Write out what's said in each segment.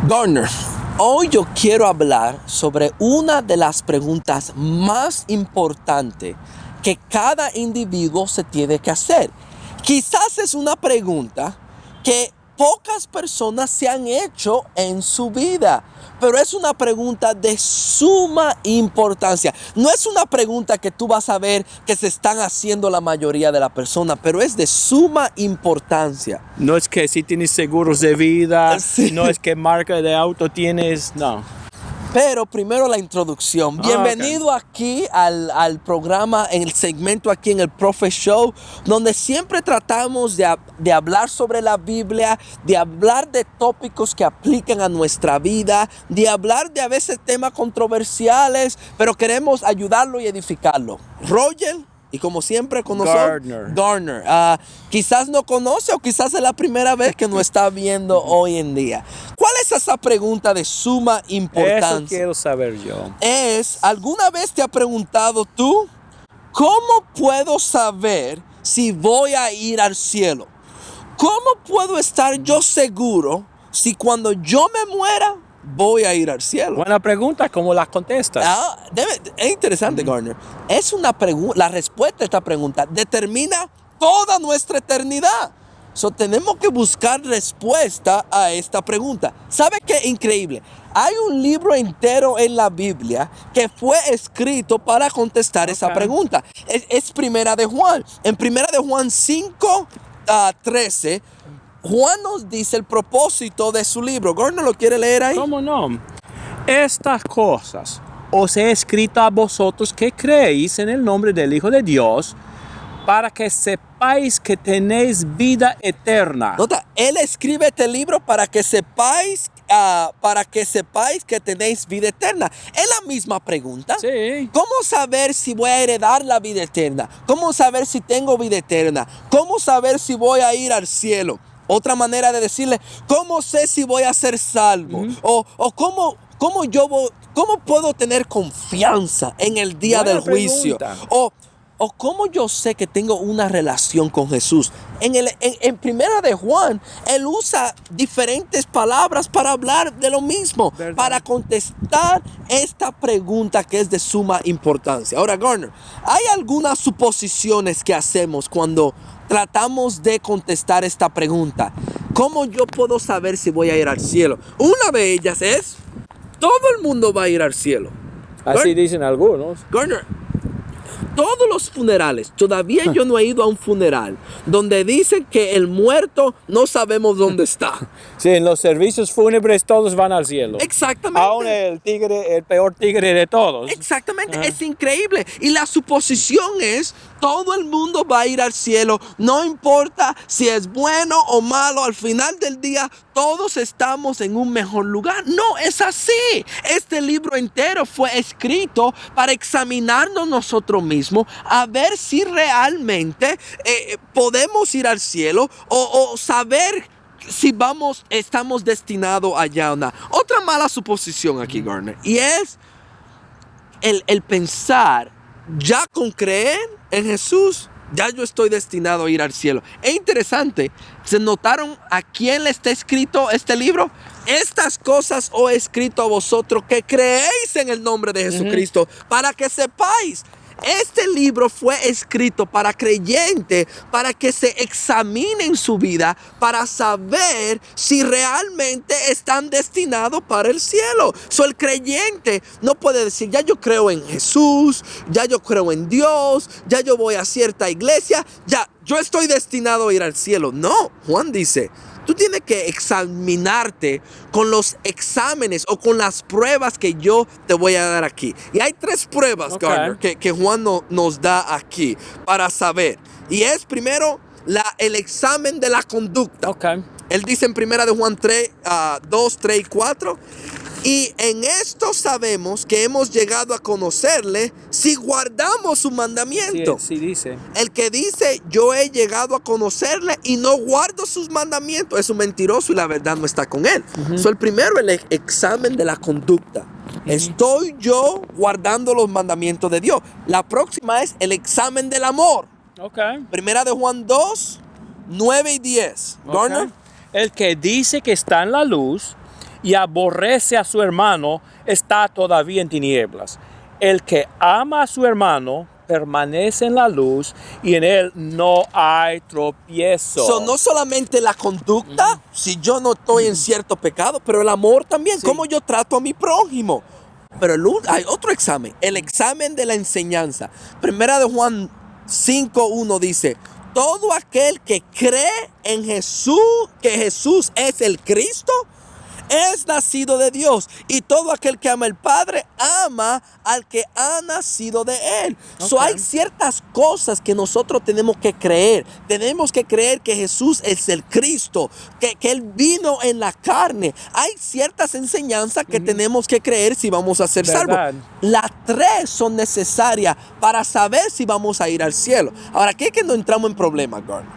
Garner, hoy yo quiero hablar sobre una de las preguntas más importantes que cada individuo se tiene que hacer. Quizás es una pregunta que pocas personas se han hecho en su vida, pero es una pregunta de suma importancia. No es una pregunta que tú vas a ver que se están haciendo la mayoría de las personas, pero es de suma importancia. No es que si tienes seguros de vida, Sí. no es que marca de auto tienes, no. Pero primero la introducción. Bienvenido aquí al programa, en el segmento aquí en el Profe Show, donde siempre tratamos de hablar sobre la Biblia, de hablar de tópicos que aplican a nuestra vida, de hablar de a veces temas controversiales, pero queremos ayudarlo y edificarlo. Roger, y como siempre con nosotros, Garner. Quizás no conoce o quizás es la primera vez que nos está viendo hoy en día. ¿Cuál es esa pregunta de suma importancia? Eso quiero saber yo. ¿Alguna vez te ha preguntado tú, cómo puedo saber si voy a ir al cielo? ¿Cómo puedo estar yo seguro si cuando yo me muera voy a ir al cielo? Buena pregunta, ¿cómo la contestas? Es interesante, Garner. Es una pregunta, la respuesta a esta pregunta determina toda nuestra eternidad. Tenemos que buscar respuesta a esta pregunta. ¿Sabe qué increíble? Hay un libro entero en la Biblia que fue escrito para contestar esa pregunta. Es Primera de Juan. En Primera de Juan 5:13, Juan nos dice el propósito de su libro. ¿Garner lo quiere leer ahí? ¿Cómo no? Estas cosas os he escrito a vosotros que creéis en el nombre del Hijo de Dios, para que sepáis que tenéis vida eterna. Nota, él escribe este libro para que sepáis que tenéis vida eterna. Es la misma pregunta. Sí. ¿Cómo saber si voy a heredar la vida eterna? ¿Cómo saber si tengo vida eterna? ¿Cómo saber si voy a ir al cielo? Otra manera de decirle, ¿cómo sé si voy a ser salvo? ¿Cómo puedo tener confianza en el día Buena del juicio? pregunta. ¿O cómo yo sé que tengo una relación con Jesús? En Primera de Juan, él usa diferentes palabras para hablar de lo mismo, ¿verdad? Para contestar esta pregunta que es de suma importancia. Ahora, Garner, hay algunas suposiciones que hacemos cuando tratamos de contestar esta pregunta. ¿Cómo yo puedo saber si voy a ir al cielo? Una de ellas es, todo el mundo va a ir al cielo. Así dicen algunos. Garner, todos los funerales, todavía yo no he ido a un funeral donde dicen que el muerto no sabemos dónde está. Sí, en los servicios fúnebres todos van al cielo. Exactamente. Aún el peor tigre de todos. Exactamente, es increíble. Y la suposición es, todo el mundo va a ir al cielo, no importa si es bueno o malo, al final del día todos estamos en un mejor lugar. No, es así. Este libro entero fue escrito para examinarnos nosotros mismos, a ver si realmente podemos ir al cielo o saber si estamos destinados allá o no. Otra mala suposición aquí, Garner, y es el pensar, ya con creer en Jesús, ya yo estoy destinado a ir al cielo. Es interesante. ¿Se notaron a quién le está escrito este libro? Estas cosas os he escrito a vosotros que creéis en el nombre de Jesucristo, para que sepáis. Este libro fue escrito para creyentes, para que se examinen su vida, para saber si realmente están destinados para el cielo. El creyente no puede decir, ya yo creo en Jesús, ya yo creo en Dios, ya yo voy a cierta iglesia, ya yo estoy destinado a ir al cielo. No, Juan dice, tú tienes que examinarte con los exámenes o con las pruebas que yo te voy a dar aquí. Y hay 3 pruebas, Garner, que Juan nos da aquí para saber. Y es primero el examen de la conducta. Él dice en Primera de Juan 2, 3 y 4. Y en esto sabemos que hemos llegado a conocerle si guardamos su mandamiento. Sí, dice. El que dice, yo he llegado a conocerle y no guardo sus mandamientos, es un mentiroso y la verdad no está con él. El primero, el examen de la conducta. ¿Estoy yo guardando los mandamientos de Dios? La próxima es el examen del amor. Primera de Juan 2, 9 y 10. Garner. El que dice que está en la luz y aborrece a su hermano está todavía en tinieblas. El que ama a su hermano permanece en la luz y en él no hay tropiezo. So, no solamente la conducta, si yo no estoy en cierto pecado, pero el amor también, Sí. cómo yo trato a mi prójimo. Pero hay otro examen, el examen de la enseñanza. Primera de Juan 5:1 dice, todo aquel que cree en Jesús, que Jesús es el Cristo, es nacido de Dios. Y todo aquel que ama al Padre, ama al que ha nacido de Él. So, hay ciertas cosas que nosotros tenemos que creer. Tenemos que creer que Jesús es el Cristo, que Él vino en la carne. Hay ciertas enseñanzas que tenemos que creer si vamos a ser salvos. ¿Verdad? Las tres son necesarias para saber si vamos a ir al cielo. Ahora, ¿qué es que no entramos en problemas, Garner?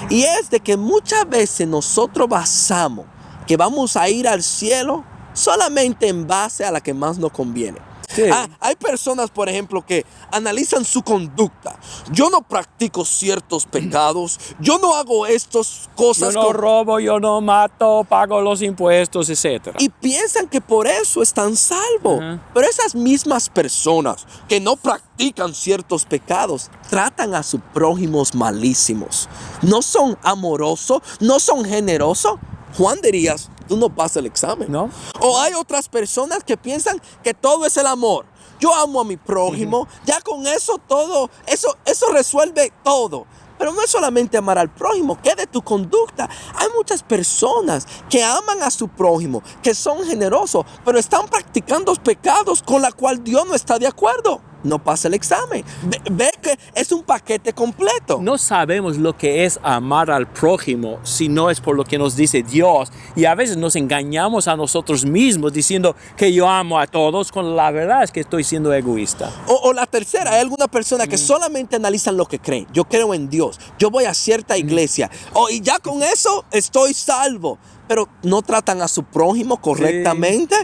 Y es de que muchas veces nosotros basamos que vamos a ir al cielo solamente en base a la que más nos conviene. Sí. Hay personas, por ejemplo, que analizan su conducta. Yo no practico ciertos pecados, yo no hago estas Yo cosas. no robo, yo no mato, pago los impuestos, etc. Y piensan que por eso están salvos. Ajá. Pero esas mismas personas que no practican ciertos pecados tratan a sus prójimos malísimos. No son amorosos, no son generosos. Juan, dirías, tú no pasas el examen. ¿No? O hay otras personas que piensan que todo es el amor. Yo amo a mi prójimo, ya con eso todo, eso resuelve todo. Pero no es solamente amar al prójimo, ¿qué de tu conducta? Hay muchas personas que aman a su prójimo, que son generosos, pero están practicando pecados con la cual Dios no está de acuerdo. No pasa el examen. Ve que es un paquete completo. No sabemos lo que es amar al prójimo si no es por lo que nos dice Dios. Y a veces nos engañamos a nosotros mismos diciendo que yo amo a todos, cuando la verdad es que estoy siendo egoísta. O la tercera, hay alguna persona que solamente analizan lo que creen. Yo creo en Dios, yo voy a cierta iglesia, y ya con eso estoy salvo. Pero no tratan a su prójimo correctamente.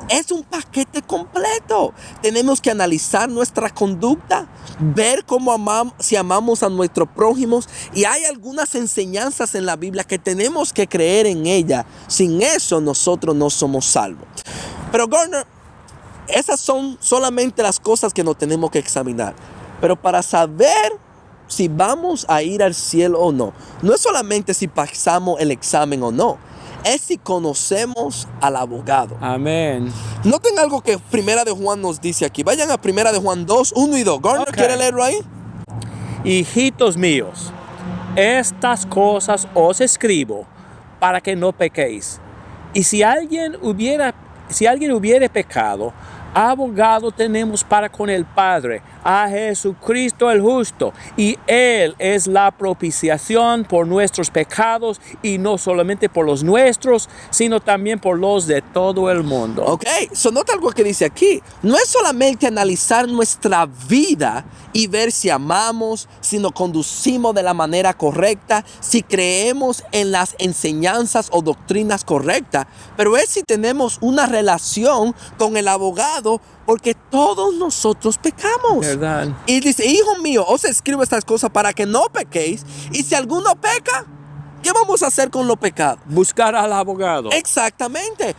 Es un paquete completo. Tenemos que analizar nuestra conducta, ver cómo amamos, si amamos a nuestros prójimos. Y hay algunas enseñanzas en la Biblia que tenemos que creer en ella. Sin eso nosotros no somos salvos. Pero Garner, esas son solamente las cosas que nos tenemos que examinar. Pero para saber si vamos a ir al cielo o no, no es solamente si pasamos el examen o no, es si conocemos al abogado. Amén. Noten algo que Primera de Juan nos dice aquí. Vayan a Primera de Juan 2:1 y 2. Garner, Ok. ¿quiere leerlo ahí? Hijitos míos, estas cosas os escribo para que no pequéis. Y si alguien hubiere pecado, abogado tenemos para con el Padre, a Jesucristo el justo, y Él es la propiciación por nuestros pecados, y no solamente por los nuestros, sino también por los de todo el mundo. Ok, so nota algo que dice aquí. No es solamente analizar nuestra vida y ver si amamos, si nos conducimos de la manera correcta, si creemos en las enseñanzas o doctrinas correctas, pero es si tenemos una relación con el abogado, porque todos nosotros pecamos. ¿Verdad? Y dice, hijo mío, os escribo estas cosas para que no pequéis, y si alguno peca, ¿qué vamos a hacer con los pecados? Buscar al abogado. Exactamente.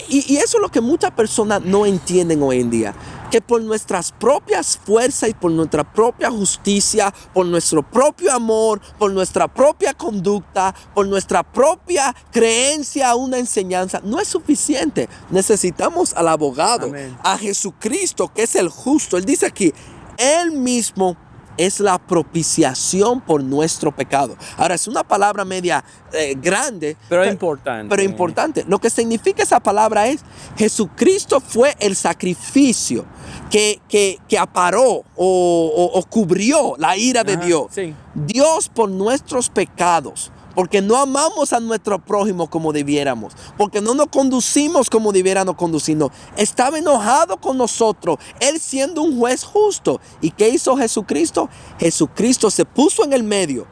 Y eso es lo que muchas personas no entienden hoy en día. Que por nuestras propias fuerzas y por nuestra propia justicia, por nuestro propio amor, por nuestra propia conducta, por nuestra propia creencia a una enseñanza, no es suficiente. Necesitamos al abogado, Amén. a Jesucristo, que es el justo. Él dice aquí, Él mismo es la propiciación por nuestro pecado. Ahora, es una palabra media grande, Pero importante. pero importante. Lo que significa esa palabra es, Jesucristo fue el sacrificio que aparó o cubrió la ira de Ajá, Dios. sí. Dios por nuestros pecados, porque no amamos a nuestro prójimo como debiéramos, porque no nos conducimos como debiéramos conducirnos. Estaba enojado con nosotros, Él siendo un juez justo. ¿Y qué hizo Jesucristo? Jesucristo se puso en el medio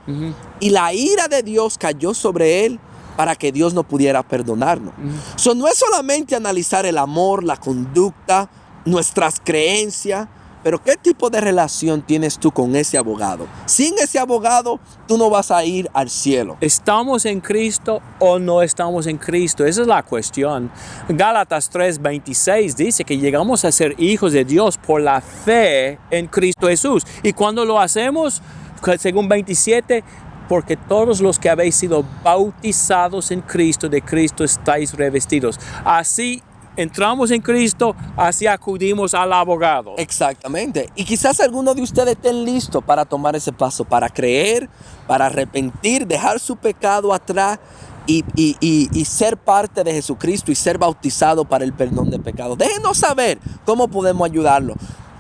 y la ira de Dios cayó sobre Él para que Dios no pudiera perdonarnos. No es solamente analizar el amor, la conducta, nuestras creencias, pero ¿qué tipo de relación tienes tú con ese abogado? Sin ese abogado, tú no vas a ir al cielo. ¿Estamos en Cristo o no estamos en Cristo? Esa es la cuestión. Gálatas 3:26 dice que llegamos a ser hijos de Dios por la fe en Cristo Jesús. Y cuando lo hacemos, según 27, porque todos los que habéis sido bautizados en Cristo, de Cristo estáis revestidos. Así entramos en Cristo, así acudimos al abogado. Exactamente. Y quizás algunos de ustedes estén listos para tomar ese paso, para creer, para arrepentir, dejar su pecado atrás y ser parte de Jesucristo y ser bautizado para el perdón de pecados. Déjenos saber cómo podemos ayudarlo.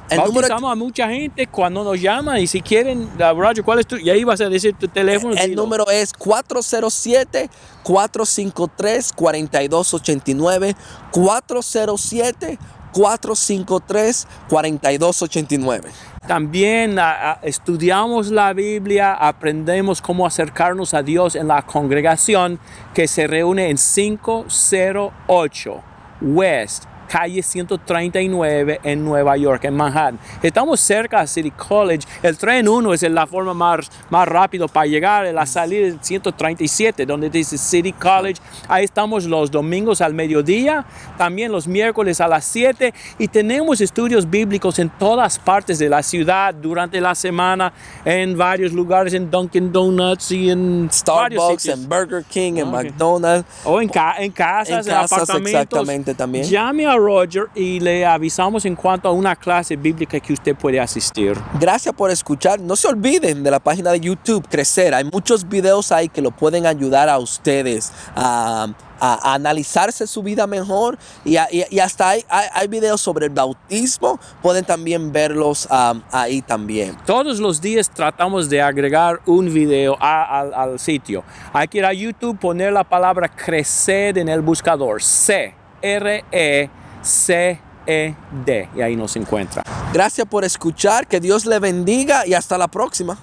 Bautizamos a mucha gente cuando nos llaman y si quieren, Roger, ¿cuál es tu? Y ahí vas a decir tu teléfono. El número es 407-453-4289. 407-453-4289. También estudiamos la Biblia, aprendemos cómo acercarnos a Dios en la congregación que se reúne en 508 West calle 139 en Nueva York, en Manhattan. Estamos cerca de City College. El tren 1 es la forma más rápido para llegar. La salida es 137, donde dice City College. Ahí estamos los domingos al mediodía, también los miércoles a las 7. Y tenemos estudios bíblicos en todas partes de la ciudad durante la semana, en varios lugares, en Dunkin' Donuts y en Starbucks, en Burger King, en McDonald's. O en casas, en apartamentos. Exactamente, también. Llame a Roger y le avisamos en cuanto a una clase bíblica que usted puede asistir. Gracias por escuchar. No se olviden de la página de YouTube Crecer. Hay muchos videos ahí que lo pueden ayudar a ustedes a analizarse su vida mejor y hasta hay videos sobre el bautismo. Pueden también verlos ahí también. Todos los días tratamos de agregar un video al sitio. Hay que ir a YouTube, poner la palabra crecer en el buscador. CRECED y ahí nos encuentra. Gracias por escuchar, que Dios le bendiga y hasta la próxima.